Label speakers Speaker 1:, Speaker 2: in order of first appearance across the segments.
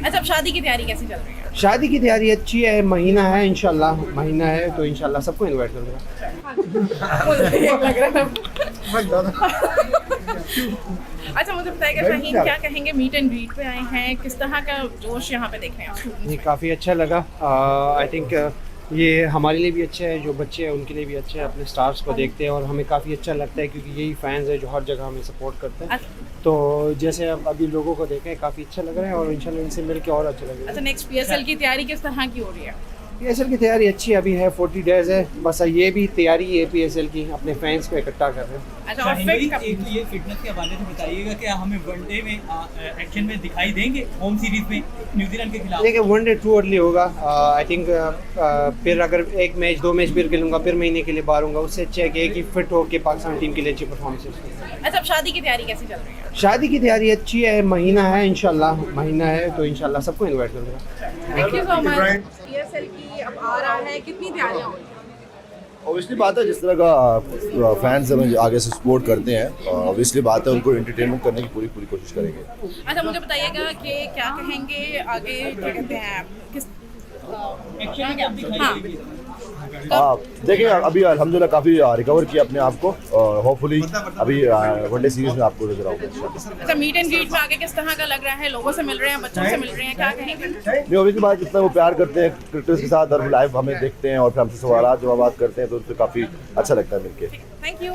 Speaker 1: अच्छा, अब शादी की तैयारी कैसी चल रही है?
Speaker 2: शादी की तैयारी अच्छी है, महीना है इंशाल्लाह, महीना है तो इंशाल्लाह सबको इनवाइट करूँगा।
Speaker 1: मुझे लग रहा है। अच्छा, मुझे बताइएगा शाहीन, क्या कहेंगे? मीट एंड ग्रीट पे आए हैं, किस तरह का जोश यहाँ पे देख रहे हैं आप?
Speaker 2: ये काफ़ी अच्छा लगा। आई थिंक ये हमारे लिए भी अच्छा है, जो बच्चे हैं उनके लिए भी अच्छा है, अपने स्टार्स को देखते हैं और हमें काफ़ी अच्छा लगता है क्योंकि यही फैंस है जो हर जगह हमें सपोर्ट करते हैं। तो जैसे अब अभी लोगों को देखें काफ़ी अच्छा लग रहा है और इंशाल्लाह इनसे मिल के और अच्छा लगेगा।
Speaker 1: अच्छा, नेक्स्ट पीएसएल की तैयारी किस तरह की हो रही है?
Speaker 2: पीएसएल की तैयारी अच्छी अभी है, 40 डेज है, बस ये भी तैयारी है पीएसएल की, अपने फैंस को इकट्ठा कर रहे हैं।
Speaker 1: अच्छा, और
Speaker 3: शाहीन
Speaker 1: फिट
Speaker 3: भाई,
Speaker 1: कब?
Speaker 3: एक तो ये फिटनेस के हवाले से बताइएगा कि हमें वनडे में एक्शन में दिखाई देंगे होम सीरीज में न्यूजीलैंड के खिलाफ?
Speaker 2: देखिए वनडे टू अर्ली होगा। आई थिंक फिर अगर एक मैच दो मैच फिर खेलूंगा फिर महीने के लिए बाहर हूँगा, उससे अच्छा है कि एक ही फिट हो के पाकिस्तान टीम के लिए अच्छी परफॉर्मेंस।
Speaker 1: अच्छा, अब शादी की तैयारी कैसी चल रही है?
Speaker 2: शादी की तैयारी अच्छी है, महीना है इंशाल्लाह, महीना है तो इंशाल्लाह सबको इनवाइट करूँगा।
Speaker 1: Thank you so much. PSL की अब आ रहा है, कितनी तैयारियां हो रही हैं?
Speaker 4: ऑब्वियसली बात है, जिस तरह का फैंस हमें आगे से सपोर्ट करते हैं, ऑब्वियसली बात है उनको एंटरटेनमेंट करने की पूरी कोशिश करेंगे।
Speaker 1: अच्छा, मुझे बताइएगा कि क्या कहेंगे आगे, क्या कहते हैं, किस
Speaker 3: एक्शन में कब दिखाई
Speaker 1: हाँ।
Speaker 3: देंगे?
Speaker 4: देखिए अभी अल्हम्दुलिल्लाह काफ़ी रिकवर किया अपने आप को, होपफुली अभी वनडे सीरीज में आपको नजर आऊंगा।
Speaker 1: अच्छा, मीट एंड ग्रीट में आगे किस तरह का लग रहा है? लोगों से मिल रहे हैं, बच्चों से मिल रहे हैं, क्या कहेंगे?
Speaker 4: नहीं, ऑब्वियसली बात, जितना वो प्यार करते हैं क्रिकेटर्स के साथ और लाइव हमें देखते हैं और फिर हमसे सवाल जवाब करते हैं तो उनसे काफ़ी अच्छा लगता है मिलके।
Speaker 1: Thank you.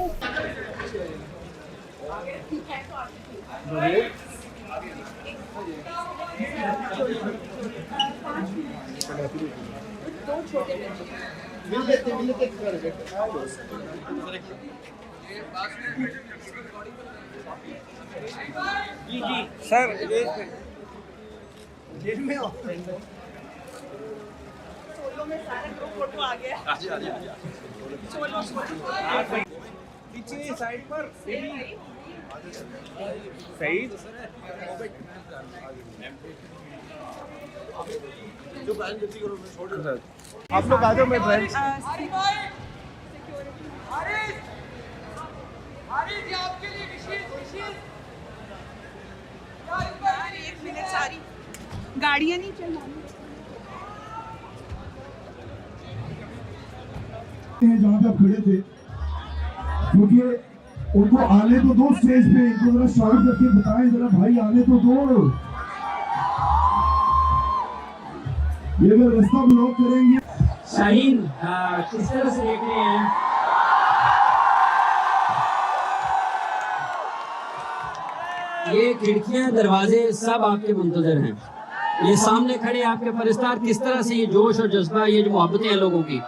Speaker 3: पीछे साइड पर सही।
Speaker 4: आप लोग आ जाओ, मैं फ्रेंड्स।
Speaker 5: गाड़ियाँ नहीं चलानी
Speaker 6: जहाँ पे आप खड़े थे, क्योंकि उनको आने तो दो स्टेज पे, इनको जरा शाउट करके बताएं जरा भाई आने तो दो। ये अगर रास्ता ब्लॉक करेंगे।
Speaker 7: शाहीन, किस तरह से देख रहे हैं? ये खिड़कियां दरवाजे सब आपके मुंतजर हैं, ये सामने खड़े आपके फरिश्तार, किस तरह से ये जोश और जज्बा, ये जो मोहब्बतें हैं लोगों की।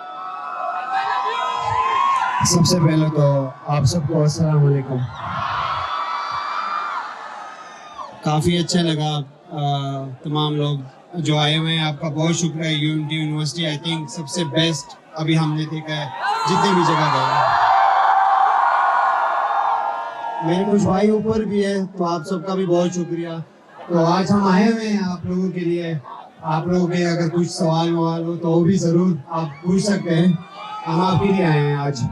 Speaker 8: सबसे पहले तो आप सबको अस्सलाम वालेकुम। काफ़ी अच्छा लगा, तमाम लोग जो आए हुए हैं आपका बहुत शुक्रिया। यूनिटी यूनिवर्सिटी आई थिंक सबसे बेस्ट अभी हमने देखा है जितने भी जगह गए। मेरे कुछ भाई ऊपर भी है तो आप सबका भी बहुत शुक्रिया। तो आज हम आए हुए हैं आप लोगों के लिए, आप लोगों के अगर कुछ सवाल हो तो वो भी ज़रूर आप पूछ सकते हैं, हम आपके लिए आए हैं आज।